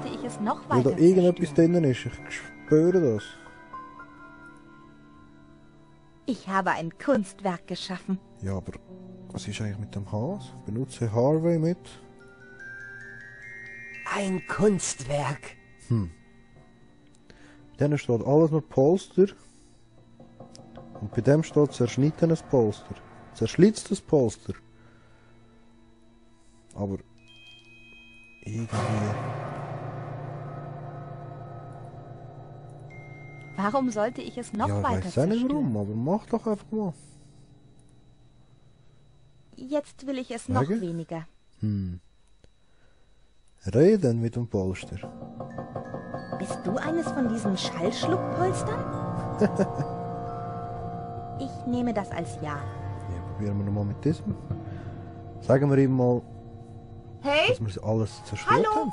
sollte ich es noch Weil weiter da irgendetwas zerstören? drinnen ist. Ich spüre das. Ich habe ein Kunstwerk geschaffen. Ja, aber was ist eigentlich mit dem Hase? Benutze Harvey mit. Ein Kunstwerk. Dann steht alles nur Polster. Und bei dem steht zerschnittenes Polster. Zerschlitztes Polster. Aber irgendwie. Warum sollte ich es noch Ja, ich weiter weiß auch nicht zerstören? warum, aber mach doch einfach mal. Jetzt will ich es noch Wegen? weniger. Reden mit dem Polster. Bist du eines von diesen Schallschluckpolstern? Ich nehme das als Ja. Ja, probieren wir nochmal mit diesem. Sagen wir ihm mal, Hey, dass wir alles zerstört Hallo? haben.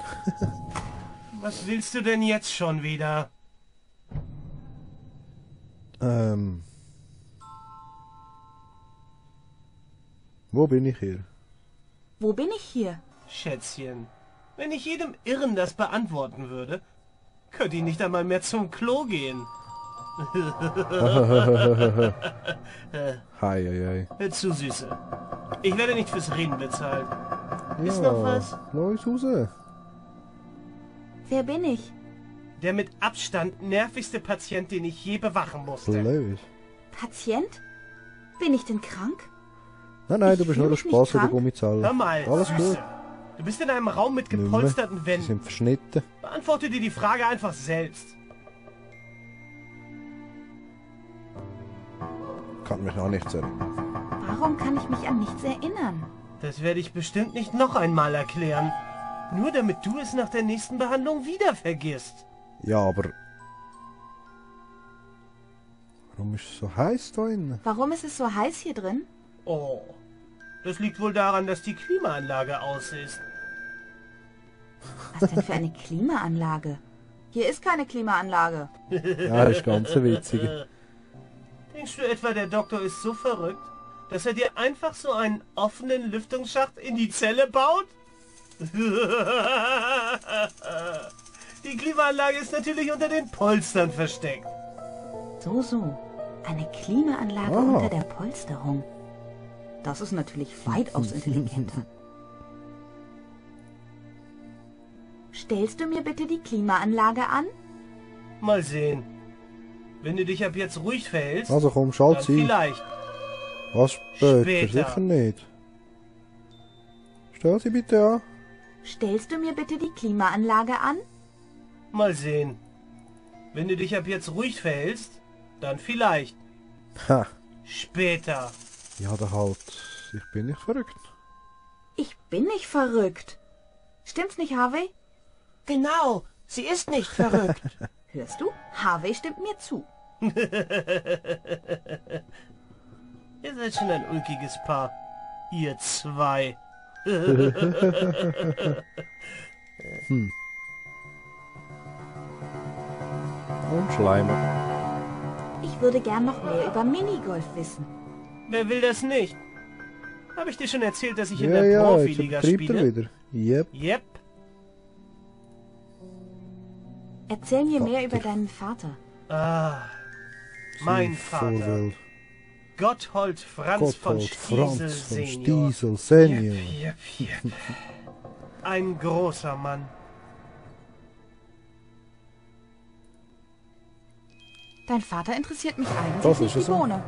Was willst du denn jetzt schon wieder? Wo bin ich hier? Wo bin ich hier? Schätzchen, wenn ich jedem Irren das beantworten würde, könnte ich nicht einmal mehr zum Klo gehen. Hei, hei, hei. Zu süße. Ich werde nicht fürs Reden bezahlt. Ja, Ist noch was? Neues raus. Wer bin ich? Der mit Abstand nervigste Patient, den ich je bewachen musste. Blöd. Patient? Bin ich denn krank? Nein, Ich du bist fühl nur ein mich nicht Spaß in der krank. Gummizelle. Hör mal, Alles Süße. gut. Du bist in einem Raum mit Nicht mehr. gepolsterten Sie Wänden. sind verschnitten. Beantworte dir die Frage einfach selbst. Kann mich auch nichts erinnern. Warum kann ich mich an nichts erinnern? Das werde ich bestimmt nicht noch einmal erklären. Nur damit du es nach der nächsten Behandlung wieder vergisst. Ja, aber... Warum ist es so heiß da innen? Warum ist es so heiß hier drin? Oh, das liegt wohl daran, dass die Klimaanlage aus ist. Was denn für eine Klimaanlage? Hier ist keine Klimaanlage. Ja, das ist ganz witzig. Denkst du etwa, der Doktor ist so verrückt, dass er dir einfach so einen offenen Lüftungsschacht in die Zelle baut? Die Klimaanlage ist natürlich unter den Polstern versteckt. So. Eine Klimaanlage Ah. unter der Polsterung. Das ist natürlich weitaus intelligenter. Stellst du mir bitte die Klimaanlage an? Mal sehen. Wenn du dich ab jetzt ruhig verhältst, Also komm, dann schalt sie. vielleicht. Was später? Später. Sicher nicht. Stell sie bitte an. Stellst du mir bitte die Klimaanlage an? Mal sehen. Wenn du dich ab jetzt ruhig verhältst, dann vielleicht. Ha. Später. Ja, da halt. Ich bin nicht verrückt. Ich bin nicht verrückt. Stimmt's nicht, Harvey? genau, sie ist nicht verrückt. Hörst du? Harvey stimmt mir zu. Ihr seid schon ein ulkiges Paar. Ihr zwei. Und Schleimer. Ich würde gern noch mehr über Minigolf wissen. Wer will das nicht? Habe ich dir schon erzählt, dass ich in Ja, der ja, jetzt Profiliga übertreibt er spiele? wieder. Yep. Yep. Erzähl mir mehr Vater. über deinen Vater. Ah, mein Vater. Vorwelt. Gotthold Franz von Gotthold Stiesel Franz von Senior. Stiesel Senior. Yep. Ein großer Mann. Dein Vater interessiert mich eigentlich Das nicht ist die es so. Bohne.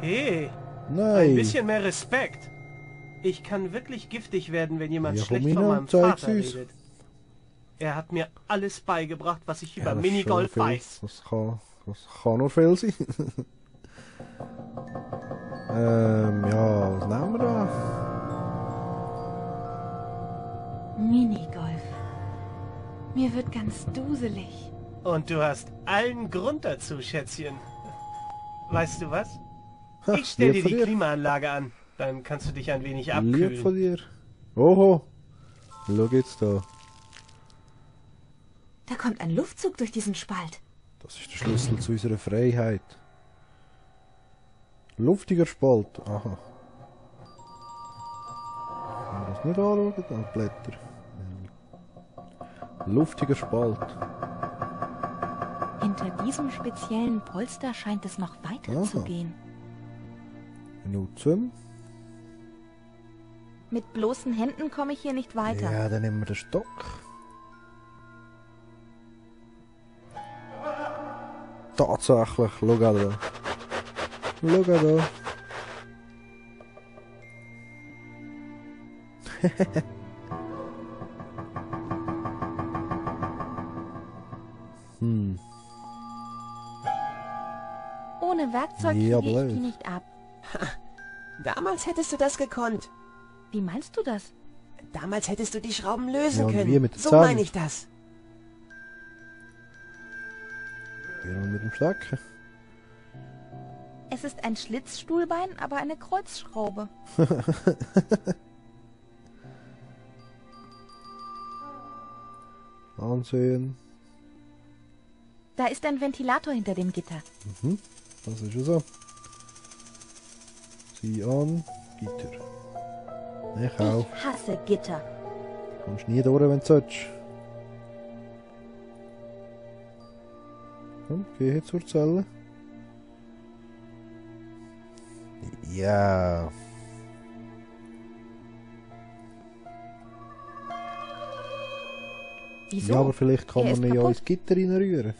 Hey, ein Nein. bisschen mehr Respekt. Ich kann wirklich giftig werden, wenn jemand Ja, schlecht komm von hin meinem und zeig's Vater uns. redet. Er hat mir alles beigebracht, was ich über Ja, das Minigolf ist schon viel. weiß. Das kann nur viel sein. Ja, was nehmen wir da? Minigolf. Mir wird ganz duselig. Und du hast allen Grund dazu, Schätzchen. Weißt du was? Ich stell lieb dir von die dir. Klimaanlage an. Dann kannst du dich ein wenig Lieb von abkühlen. dir. Oho. Schau jetzt da. Da kommt ein Luftzug durch diesen Spalt. Das ist der Schlüssel zu unserer Freiheit. Luftiger Spalt. Aha. Kann man das nicht anschauen? Ah, Blätter. Luftiger Spalt. Hinter diesem speziellen Polster scheint es noch weiter zu Aha. gehen. Nutzen. Mit bloßen Händen komme ich hier nicht weiter. Ja, dann nehmen wir den Stock. Tatsächlich, schau da. Schau da. Ohne Werkzeug Ja, kriege ich blöd. die nicht ab. Damals hättest du das gekonnt. Wie meinst du das? Damals hättest du die Schrauben lösen Ja, und können. wir mit den So Zähnen. meine ich das. Wir mit dem Stecken. Es ist ein Schlitzstuhlbein, aber eine Kreuzschraube. Ansehen. Da ist ein Ventilator hinter dem Gitter. Das ist ja so. Sieh an. Gitter. Ich auch. Ich hasse Gitter. Kommst nie durch, wenn du sollst. Komm, geh jetzt zur Zelle. Ja. Wieso? Ja, aber vielleicht kann Er man ist ihn ja kaputt. ins Gitter reinrühren.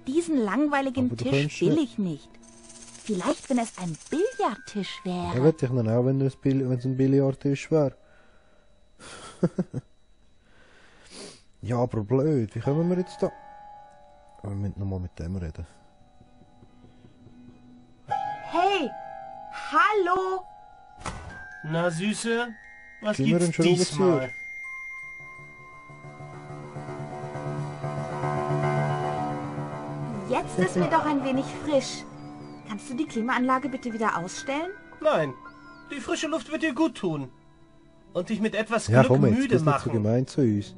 Diesen langweiligen Aber du Tisch könntest will ja- ich nicht. Vielleicht, wenn es ein Billardtisch Ja, wäre. hätte ich dann auch, wenn es ein Billardtisch wäre. Ja, aber blöd. Wie kommen wir jetzt da? Wir müssen nochmal mit dem reden. Hey! Hallo! Na Süße, was Gib mir gibt's einen diesmal? Schraubenzieher. Jetzt ist mir doch ein wenig frisch. Kannst du die Klimaanlage bitte wieder ausstellen? Nein, die frische Luft wird dir gut tun. Und dich mit etwas Ja, Glück komm jetzt, müde bist nicht so machen. gemein zu uns.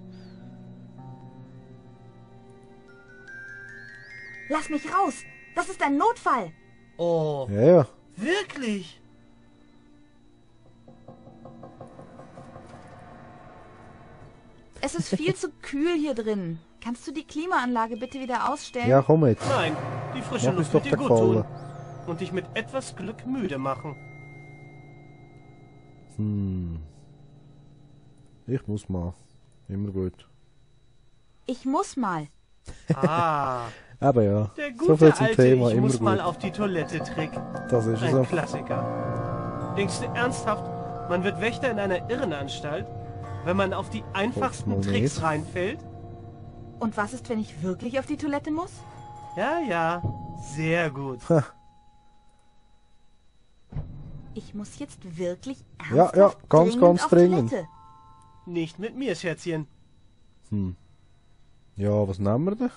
Lass mich raus! Das ist ein Notfall! Oh, Ja, ja. wirklich? Es ist viel zu kühl hier drin. Kannst du die Klimaanlage bitte wieder ausstellen? Ja, komm jetzt. Nein, die frische Mach uns Luft doch wird dir den gut tun. Gefallen. Und dich mit etwas Glück müde machen. Ich muss mal. Immer gut. Ich muss mal. Ah, Aber ja, der so gute viel zum alte Thema, Ich immer muss gut. mal auf die Toilette Trick. Das ist Ein so. Klassiker. Denkst du ernsthaft, man wird Wächter in einer Irrenanstalt, wenn man auf die einfachsten Hoff's mal Tricks nicht. reinfällt? Und was ist, wenn ich wirklich auf die Toilette muss? Ja, ja, sehr gut. Ich muss jetzt wirklich Ja, ernsthaft ja, ganz, ganz auf dringend. Toilette. Nicht mit mir, Schätzchen. Ja, was nehmen wir denn?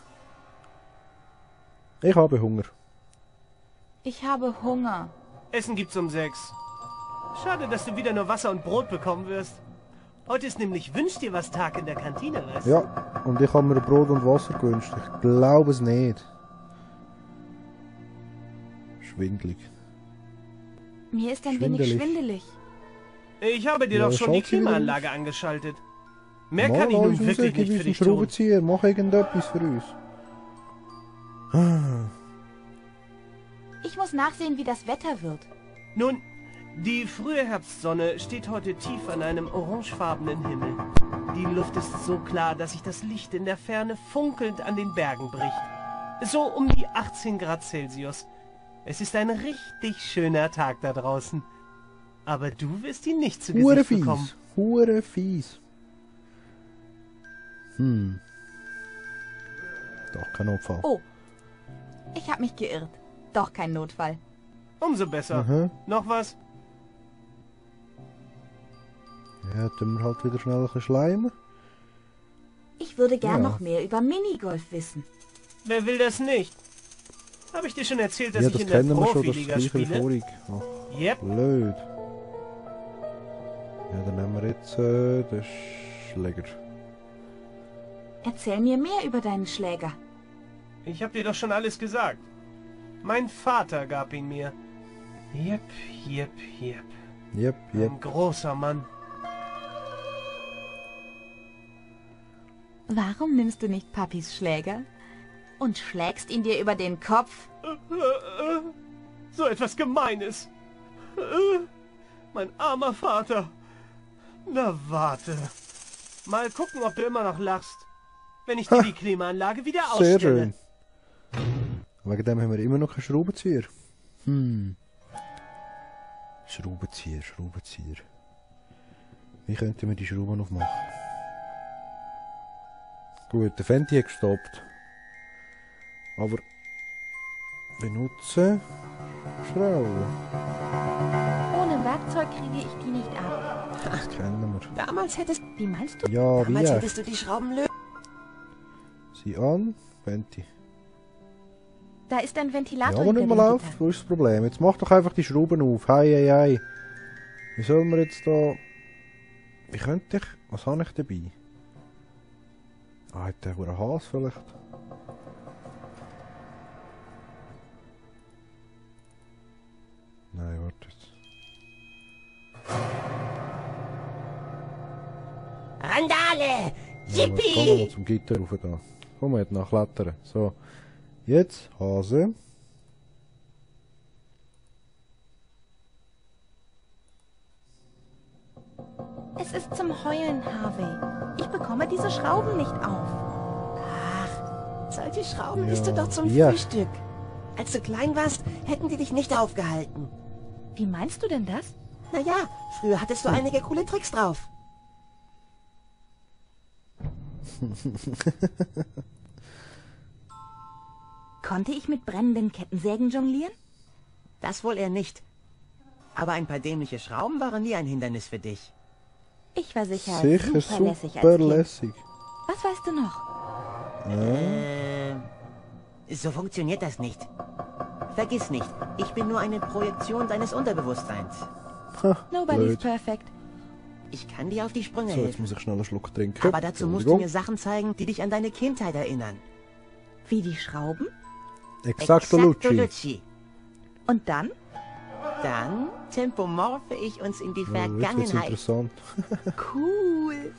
Ich habe Hunger. Ich habe Hunger. Essen gibt's um 6. Schade, dass du wieder nur Wasser und Brot bekommen wirst. Heute ist nämlich Wünsch dir was Tag in der Kantine, weißt du? Ja, und ich habe mir Brot und Wasser gewünscht. Ich glaube es nicht. Schwindlig. Mir ist ein wenig schwindelig. Ich habe dir Ja, doch schon die schaut sie wieder Klimaanlage angeschaltet. Mehr kann ich Mal, nun uns wirklich raus, nicht für gib dich uns einen tun. Schraubenzieher, mach irgendetwas für uns. Ich muss nachsehen, wie das Wetter wird. Nun, die frühe Herbstsonne steht heute tief an einem orangefarbenen Himmel. Die Luft ist so klar, dass sich das Licht in der Ferne funkelnd an den Bergen bricht. So um die 18 Grad Celsius. Es ist ein richtig schöner Tag da draußen. Aber du wirst ihn nicht zu Hure Gesicht bekommen. fies. Hure fies. Doch, kein Notfall. Oh, ich habe mich geirrt. Doch kein Notfall. Umso besser. Aha. Noch was? Ja, tun wir halt wieder schnell ein bisschen schleimen. Ich würde gern Ja. noch mehr über Minigolf wissen. Wer will das nicht? Habe ich dir schon erzählt, dass Ja, ich das in der kennen wir schon, das Profiliga gleiche wie spiele? vorig. Ach, Yep. blöd. Ja, dann nehmen wir jetzt den Schläger. Erzähl mir mehr über deinen Schläger. Ich habe dir doch schon alles gesagt. Mein Vater gab ihn mir. Jep, jep, jep. Jep, jep. Ein großer Mann. Warum nimmst du nicht Papis Schläger und schlägst ihn dir über den Kopf? So etwas Gemeines. Mein armer Vater. Na warte. Mal gucken, ob du immer noch lachst. Wenn ich dir die Klimaanlage wieder Sehr ausstelle. schön. Wegen dem haben wir immer noch einen Schraubenzieher. Schraubenzieher, Schraubenzieher. Wie könnten wir die Schrauben aufmachen? Gut, der Fenty hat gestoppt. Aber benutzen Schrauben. Ohne Werkzeug kriege ich die nicht ab. Das kennen wir. Damals hättest, Wie meinst du? Ja, damals wie? hättest du die Schrauben lösen. Sie an, Fenty. Da ist ein Ja, Ventilator aber nicht hinter mal dem auf. Gitter. Wo ist das Problem? Jetzt mach doch einfach die Schrauben auf. Hei, hei, hei. Wie soll man jetzt da... Wie könnte ich... Was habe ich dabei? Ah, hat der einen Has vielleicht? Nein, warte jetzt. Randale! Kommen wir Yippie! zum Gitter rauf da. Komm, wir jetzt nachklettern. So. Jetzt Hase. Es ist zum Heulen, Harvey. Ich bekomme diese Schrauben nicht auf. Solche Schrauben Ja, isst du doch zum ja. Frühstück. Als du klein warst, hätten die dich nicht aufgehalten. Wie meinst du denn das? Naja, früher hattest du einige coole Tricks drauf. Konnte ich mit brennenden Kettensägen jonglieren? Das wohl eher nicht. Aber ein paar dämliche Schrauben waren nie ein Hindernis für dich. Ich war sicher Sicher superlässig als super Kind. lässig. Was weißt du noch? So funktioniert das nicht. Vergiss nicht, ich bin nur eine Projektion deines Unterbewusstseins. Nobody's Blöd. perfect. Ich kann dir auf die Sprünge So, jetzt helfen. muss ich schnell einen Schluck trinken. Aber dazu musst du mir Entschuldigung. Sachen zeigen, die dich an deine Kindheit erinnern. Wie die Schrauben? Exactolucci. Exactolucci. Und dann? Dann tempomorphe ich uns in die Oh, jetzt wird's Vergangenheit. interessant. Cool.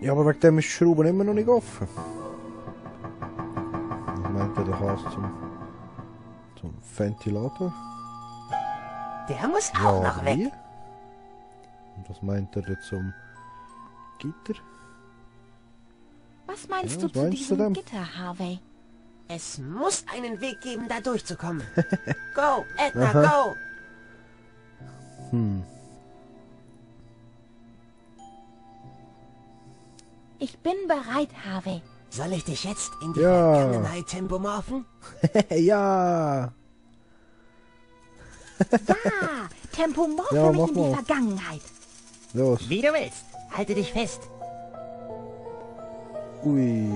Ja, aber wegen dem ist die Schraube immer noch nicht offen. Was meint der Hase zum Ventilator? Der muss auch noch weg. wie? Und was meint er jetzt zum Gitter? Was meinst Ja, du was zu meinst du diesem denn? Gitter, Harvey? Es muss einen Weg geben, da durchzukommen. Go, Edna, go! Ich bin bereit, Harvey. Soll ich dich jetzt in die Ja. Vergangenheit tempomorphen? Ja! Ja, Tempomorphe Ja, mich mach in die mal. Vergangenheit. Los. Wie du willst. Halte dich fest. Ui.